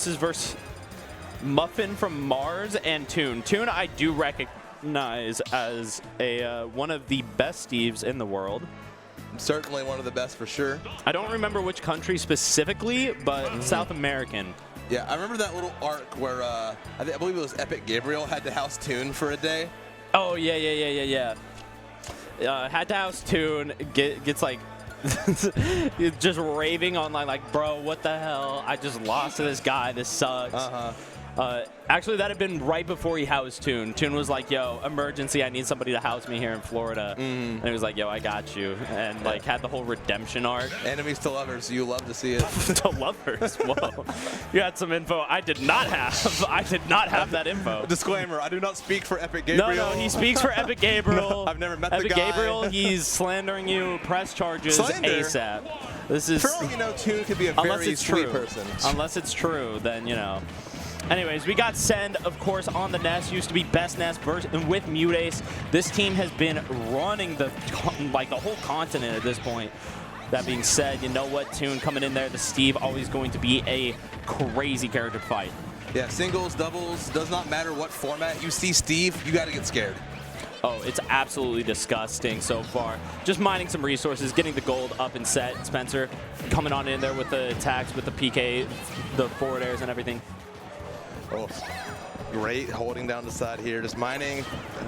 this is versus Muffin from Mars and Toon. Toon I do recognize as a one of the best Steves in the world. Certainly one of the best for sure. I don't remember which country specifically, but South American. Yeah, I remember that little arc where I believe it was Epic Gabriel had to house Toon for a day. Oh, yeah. Had to house Toon, gets like just raving online like, bro, what the hell? I just lost to this guy. This sucks. Actually, that had been right before he housed Toon. Toon was like, yo, emergency, I need somebody to house me here in Florida. And he was like, yo, I got you. And like had the whole redemption arc. Enemies to lovers, you love to see it. To lovers, whoa. You had some info I did not have. I did not have that info. Disclaimer, I do not speak for Epic Gabriel. No, he speaks for Epic Gabriel. No, I've never met Epic the guy. Gabriel, he's slandering you, press charges Slander? ASAP. This is, for all you know, Toon could be a very sweet person. Unless it's true, then, you know. Anyways, we got Send, of course, on the Nest. Used to be best Nest with MuteAce. This team has been running the whole continent at this point. That being said, you know what, Toon coming in there, the Steve, always going to be a crazy character fight. Yeah, singles, doubles, does not matter what format you see Steve, you got to get scared. Oh, it's absolutely disgusting so far. Just mining some resources, getting the gold up and set. Spencer coming on in there with the attacks, with the PK, the forward airs and everything. Oh, great holding down the side here, just mining,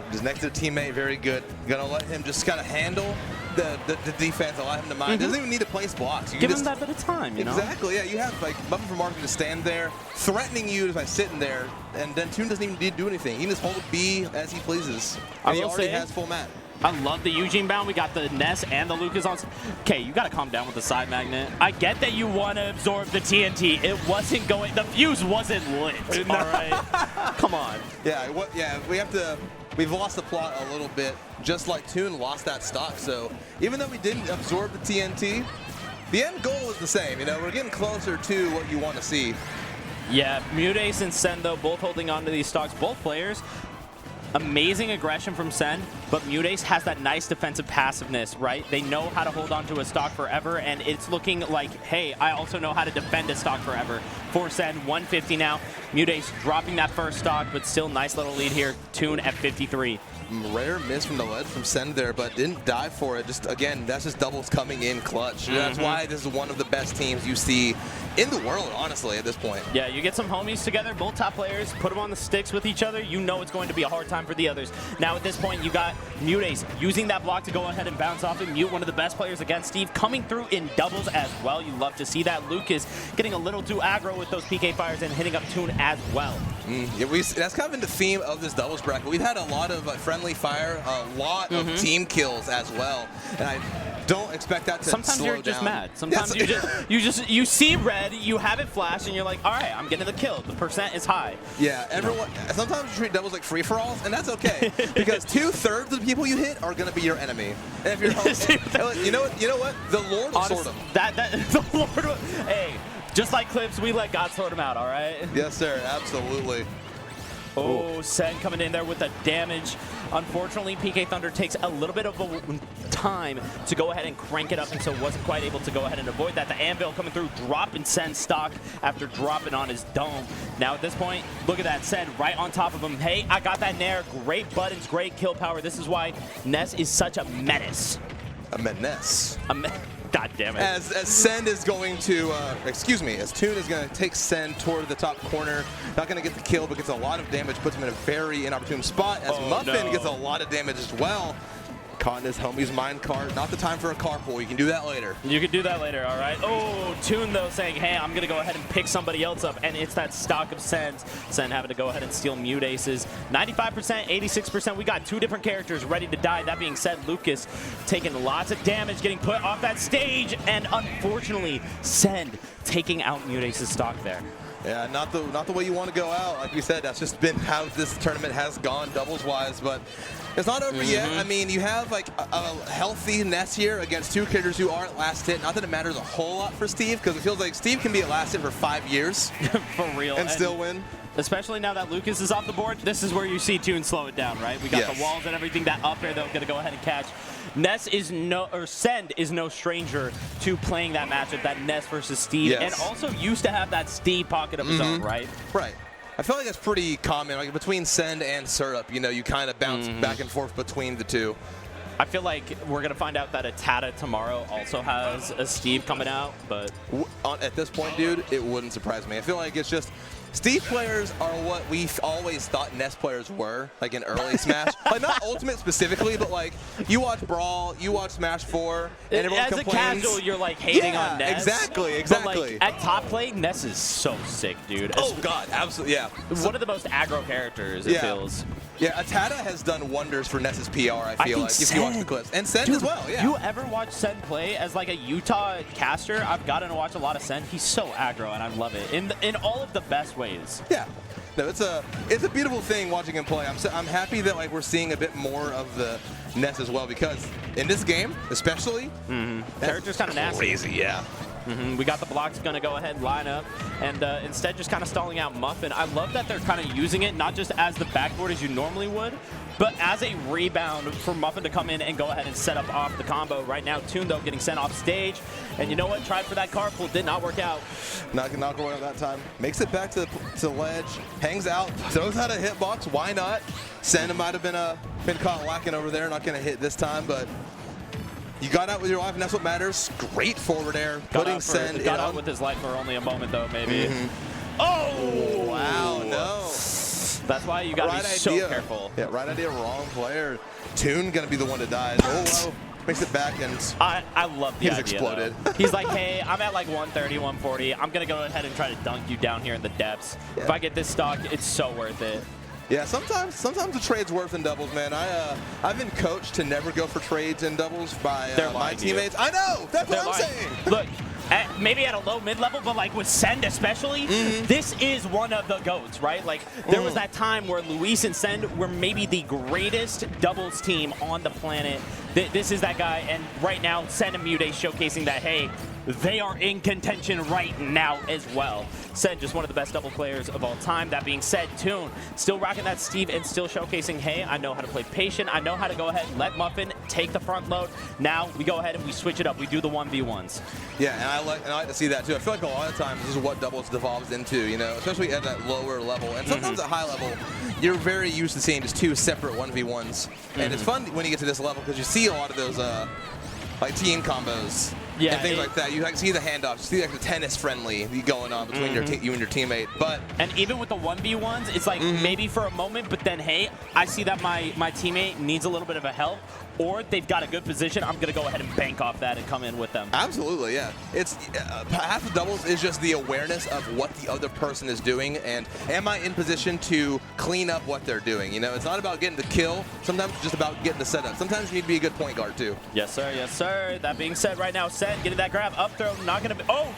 just next to the teammate, very good. Gonna let him just kind of handle the defense, allow him to mine. Doesn't even need to place blocks. You Give him that bit of time, you know? Exactly, yeah, you have like Muffin from Martin to stand there, threatening you by sitting there, and then Toon doesn't even need to do anything. He can just hold a B as he pleases. And he already has full mat. I love the EugeneBound. We got the Ness and the Lucas on. Okay, you got to calm down with the side magnet. I get that you want to absorb the TNT. It wasn't going, the fuse wasn't lit, all right? Come on. Yeah, we've lost the plot a little bit, just like Toon lost that stock. So even though we didn't absorb the TNT, the end goal is the same. You know, we're getting closer to what you want to see. Yeah, MuteAce and Sen, though, both holding on to these stocks. Both players, amazing aggression from Sen, but MuteAce has that nice defensive passiveness, right? They know how to hold on to a stock forever, and it's looking like, hey, I also know how to defend a stock forever. For Sen, 150 now. MuteAce dropping that first stock, but still nice little lead here. Toon at 53. Rare miss from the ledge from Send there, but didn't dive for it. Just, again, that's just doubles coming in clutch. That's why this is one of the best teams you see in the world, honestly, at this point. Yeah, you get some homies together, both top players, put them on the sticks with each other, you know it's going to be a hard time for the others. Now at this point, you got MuteAce using that block to go ahead and bounce off and mute one of the best players against Steve, coming through in doubles as well. You love to see that. Lucas getting a little too aggro with those PK fires and hitting up Toon as well. Yeah, that's kind of been the theme of this doubles bracket. We've had a lot of friendly fire, a lot of team kills as well, and I don't expect that to Sometimes slow you're just down. mad. Sometimes you see red, you have it flash, and you're like, all right, I'm getting the kill. The percent is high. Yeah, everyone. Sometimes you treat doubles like free-for-alls, and that's okay because 2/3 of the people you hit are going to be your enemy. And if you're home, you know what? The Lord will sort them. The Lord will, hey, just like clips, we let God sort them out. All right. Yes, sir. Absolutely. Oh, Sen coming in there with the damage. Unfortunately, PK Thunder takes a little bit of a time to go ahead and crank it up, and so wasn't quite able to go ahead and avoid that. The Anvil coming through, dropping Sen's stock after dropping on his dome. Now at this point, look at that, Sen right on top of him. Hey, I got that Nair. Great buttons, great kill power. This is why Ness is such a menace. A menace. God damn it. As Send is going to, as Toon is going to take Send toward the top corner. Not going to get the kill, but gets a lot of damage, puts him in a very inopportune spot. As Muffin gets a lot of damage as well. Caught in his homie's mine cart. Not the time for a carpool. You can do that later. You can do that later, all right? Oh, Toon, though, saying, hey, I'm going to go ahead and pick somebody else up, and it's that stock of Sen's. Sen having to go ahead and steal MuteAce's. 95%, 86%. We got two different characters ready to die. That being said, Lucas taking lots of damage, getting put off that stage, and unfortunately, Sen taking out MuteAce's stock there. Yeah, not the way you want to go out. Like we said, that's just been how this tournament has gone doubles-wise, but it's not over yet. I mean, you have like a healthy Ness here against two characters who aren't last hit. Not that it matters a whole lot for Steve, because it feels like Steve can be at last hit for 5 years. For real. And still win. Especially now that Lucas is off the board, this is where you see Toon slow it down, right? We got the walls and everything. That up air, though, going to go ahead and catch. Send is no stranger to playing that matchup, that Ness versus Steve, and also used to have that Steve pocket of his own, right? Right. I feel like that's pretty common. Like between Send and Syrup, you know, you kind of bounce back and forth between the two. I feel like we're going to find out that Atata tomorrow also has a Steve coming out, but... At this point, dude, it wouldn't surprise me. I feel like it's just... Steve players are what we always thought Ness players were, like in early Smash. Like not Ultimate specifically, but like you watch Brawl, you watch Smash 4, and everyone As complains. a casual, you're like hating on Ness. Exactly. But like at top play, Ness is so sick, dude. Oh God, absolutely, yeah. One of the most aggro characters, it feels. Yeah, Atata has done wonders for Ness's PR, I feel like, if you watch the clips. And Send as well, yeah. You ever watch Send play as like a Utah caster? I've gotten to watch a lot of Send. He's so aggro, and I love it in all of the best ways. Yeah. No, it's a beautiful thing watching him play. I'm happy that like we're seeing a bit more of the Ness as well, because in this game, especially, character's kind of nasty. Crazy, yeah. We got the blocks going to go ahead and line up, and instead just kind of stalling out Muffin. I love that they're kind of using it not just as the backboard as you normally would, but as a rebound for Muffin to come in and go ahead and set up off the combo. Right now, Toon, though, getting sent off stage. And you know what? Tried for that carpool. Did not work out. Not going out that time. Makes it back to the ledge. Hangs out. Throws out a hitbox. Why not? Sand might have been caught lacking over there. Not going to hit this time, but... You got out with your life, and that's what matters. Great forward air. Putting Send got out with his life for only a moment, though, maybe. Oh! Wow, no. That's why you got to be so careful. Yeah, right idea, wrong player. Toon going to be the one to die. Oh, makes it back, and I love the idea, he's exploded. He's like, hey, I'm at like 130, 140. I'm going to go ahead and try to dunk you down here in the depths. Yeah. If I get this stock, it's so worth it. Yeah, sometimes the trade's worth in doubles, man. I've been coached to never go for trades in doubles by my teammates. I know, that's what I'm saying. Look, maybe at a low mid-level, but like with Send especially, this is one of the GOATs, right? Like there was that time where Luis and Send were maybe the greatest doubles team on the planet. This is that guy, and right now Send and MuteAce showcasing that, hey, they are in contention right now as well. Send, just one of the best double players of all time. That being said, Toon still rocking that Steve and still showcasing, hey, I know how to play patient. I know how to go ahead and let Muffin take the front load. Now we go ahead and we switch it up. We do the 1v1s. Yeah, and I like to see that too. I feel like a lot of times this is what doubles devolves into, you know, especially at that lower level. And sometimes at high level, you're very used to seeing just two separate 1v1s. And it's fun when you get to this level because you see a lot of those like team combos. Yeah, and things like that. You like see the handoffs, you see like the tennis friendly going on between you and your teammate. But even with the 1v1s, it's like maybe for a moment, but then hey, I see that my teammate needs a little bit of a help, or they've got a good position. I'm gonna go ahead and bank off that and come in with them. Absolutely, yeah. It's half the doubles is just the awareness of what the other person is doing, and am I in position to clean up what they're doing? You know, it's not about getting the kill. Sometimes it's just about getting the setup. Sometimes you need to be a good point guard too. Yes, sir. Yes, sir. That being said, right now, Send getting that grab up throw, not gonna be. Oh,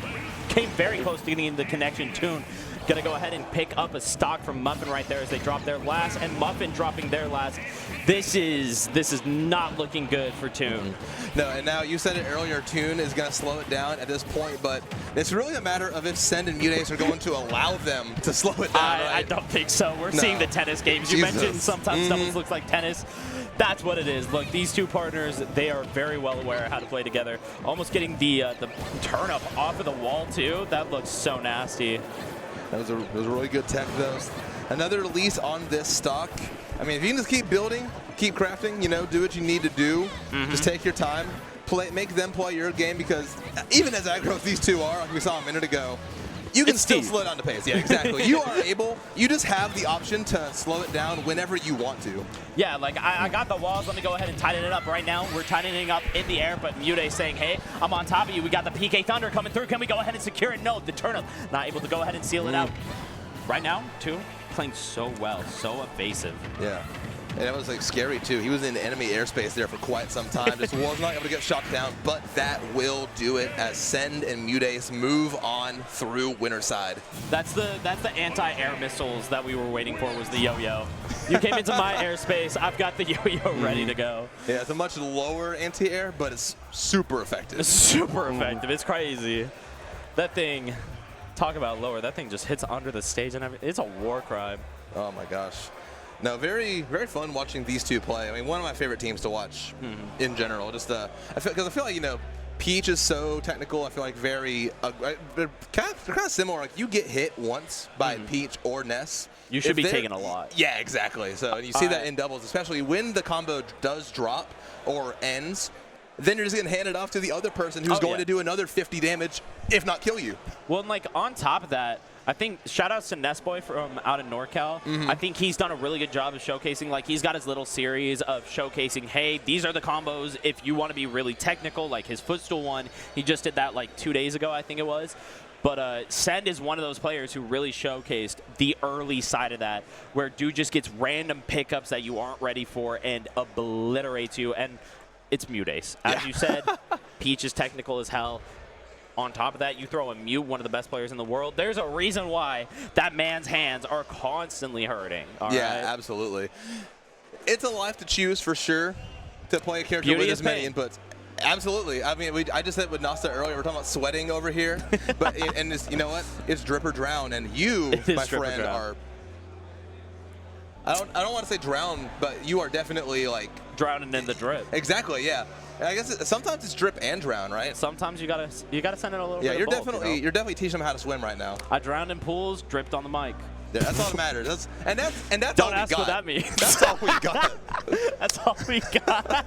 came very close to getting into the connection. Toon gonna go ahead and pick up a stock from Muffin right there as they drop their last, and Muffin dropping their last. This is not looking good for Toon. No, and now you said it earlier, Toon is gonna slow it down at this point, but it's really a matter of if Send and MuteAce are going to allow them to slow it down. I don't think so. We're seeing the tennis games. You mentioned sometimes doubles looks like tennis. That's what it is. Look, these two partners, they are very well aware of how to play together. Almost getting the turn up off of the wall too. That looks so nasty. That was a really good tech though. Another release on this stock. I mean, if you can just keep building, keep crafting, you know, do what you need to do. Just take your time, make them play your game, because even as aggro as these two are, like we saw a minute ago, you can still slow down the pace. Yeah, exactly. You are able. You just have the option to slow it down whenever you want to. Yeah, like I got the walls. Let me go ahead and tighten it up right now. We're tightening up in the air, but MuteAce saying, hey, I'm on top of you. We got the PK Thunder coming through. Can we go ahead and secure it? No, the turnip not able to go ahead and seal it out. Right now, Toon playing so well, so evasive. Yeah. And it was like scary too. He was in enemy airspace there for quite some time. Just was not able to get shot down, but that will do it as Send and MuteAce move on through winner side. That's the anti-air missiles that we were waiting for, was the yo-yo. You came into my airspace, I've got the yo-yo ready to go. Yeah, it's a much lower anti-air, but it's super effective. It's super effective. It's crazy. That thing, talk about lower, that thing just hits under the stage and everything. It's a war crime. Oh my gosh. No, very, very fun watching these two play. I mean, one of my favorite teams to watch in general. Just because I feel like, you know, Peach is so technical. I feel like they're kind of similar. Like you get hit once by Peach or Ness, you should be taking a lot. Yeah, exactly. So and you see that in doubles, especially when the combo does drop or ends. Then you're just getting handed off to the other person who's going to do another 50 damage, if not kill you. Well, and like on top of that, I think shout-outs to Nessboy from out in NorCal. I think he's done a really good job of showcasing. Like, he's got his little series of showcasing, hey, these are the combos if you want to be really technical, like his footstool one. He just did that like 2 days ago, I think it was. But Send is one of those players who really showcased the early side of that, where dude just gets random pickups that you aren't ready for and obliterates you. And it's MuteAce. As you said, Peach is technical as hell. On top of that, you throw a Mute, one of the best players in the world. There's a reason why that man's hands are constantly hurting. Yeah, absolutely. It's a life to choose for sure to play a character with as many inputs. Absolutely. I mean, I just said with Nasta earlier, we're talking about sweating over here. But and you know what? It's drip or drown, and you, my friend, are. I don't want to say drown, but you are definitely like drowning in the drip. Exactly. Yeah. I guess sometimes it's drip and drown, right? Sometimes you gotta send it a little bit. Yeah, you're both, definitely teaching them how to swim right now. I drowned in pools, dripped on the mic. Yeah, that's all that matters. That's Don't all we ask got. what that means. That's all we got. That's all we got.